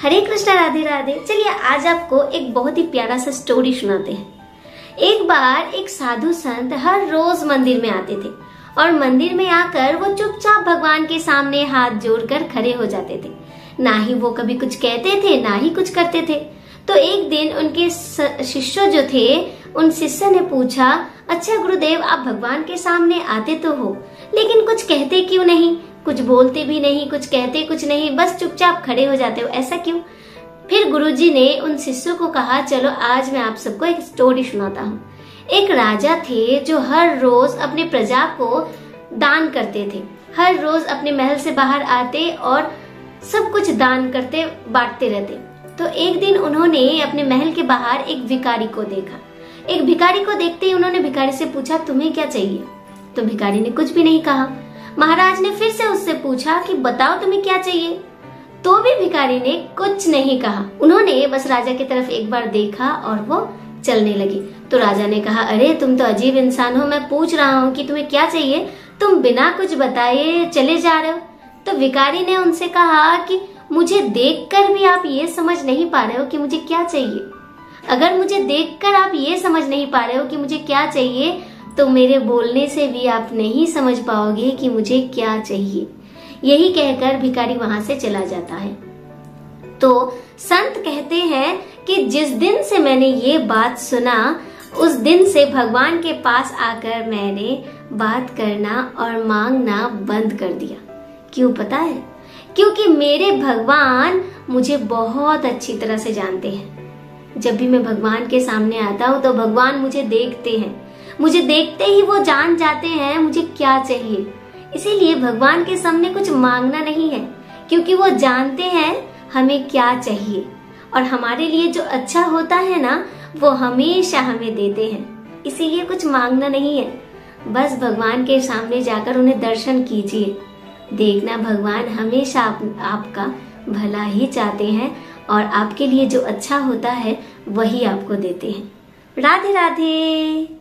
हरे कृष्णा, राधे राधे। चलिए आज आपको एक बहुत ही प्यारा सा स्टोरी सुनाते हैं। एक बार एक साधु संत हर रोज मंदिर में आते थे और मंदिर में आकर वो चुपचाप भगवान के सामने हाथ जोड़कर खड़े हो जाते थे। ना ही वो कभी कुछ कहते थे, ना ही कुछ करते थे। तो एक दिन उनके शिष्य जो थे, उन शिष्य ने पूछा, अच्छा गुरुदेव, आप भगवान के सामने आते तो हो, लेकिन कुछ कहते क्यों नहीं? कुछ बोलते भी नहीं, कुछ कहते कुछ नहीं, बस चुपचाप खड़े हो जाते हो, ऐसा क्यों? फिर गुरुजी ने उन शिष्यों को कहा, चलो आज मैं आप सबको एक स्टोरी सुनाता हूँ। एक राजा थे जो हर रोज अपने प्रजा को दान करते थे। हर रोज अपने महल से बाहर आते और सब कुछ दान करते, बांटते रहते। तो एक दिन उन्होंने अपने महल के बाहर एक भिखारी को देखा। एक भिखारी को देखते ही उन्होंने भिखारी से पूछा, तुम्हें क्या चाहिए? तो भिखारी ने कुछ भी नहीं कहा। महाराज ने फिर से उससे पूछा कि बताओ तुम्हें क्या चाहिए? तो भी भिखारी ने कुछ नहीं कहा। उन्होंने बस राजा की तरफ एक बार देखा और वो चलने लगी। तो राजा ने कहा, अरे तुम तो अजीब इंसान हो, मैं पूछ रहा हूँ कि तुम्हें क्या चाहिए, तुम बिना कुछ बताए चले जा रहे हो। तो भिखारी ने उनसे कहा कि मुझे देखकर भी आप ये समझ नहीं पा रहे हो कि मुझे क्या चाहिए। अगर मुझे देखकर आप ये समझ नहीं पा रहे हो कि मुझे क्या चाहिए, तो मेरे बोलने से भी आप नहीं समझ पाओगे कि मुझे क्या चाहिए। यही कहकर भिखारी वहां से चला जाता है। तो संत कहते हैं कि जिस दिन से मैंने ये बात सुना, उस दिन से भगवान के पास आकर मैंने बात करना और मांगना बंद कर दिया। क्यों पता है? क्योंकि मेरे भगवान मुझे बहुत अच्छी तरह से जानते हैं। जब भी मैं भगवान के सामने आता हूँ तो भगवान मुझे देखते हैं। मुझे देखते ही वो जान जाते हैं मुझे क्या चाहिए। इसीलिए भगवान के सामने कुछ मांगना नहीं है, क्योंकि वो जानते हैं हमें क्या चाहिए और हमारे लिए जो अच्छा होता है ना, वो हमेशा हमें देते हैं। इसीलिए कुछ मांगना नहीं है, बस भगवान के सामने जाकर उन्हें दर्शन कीजिए। देखना भगवान हमेशा आपका भला ही चाहते हैं और आपके लिए जो अच्छा होता है वही आपको देते हैं। राधे राधे।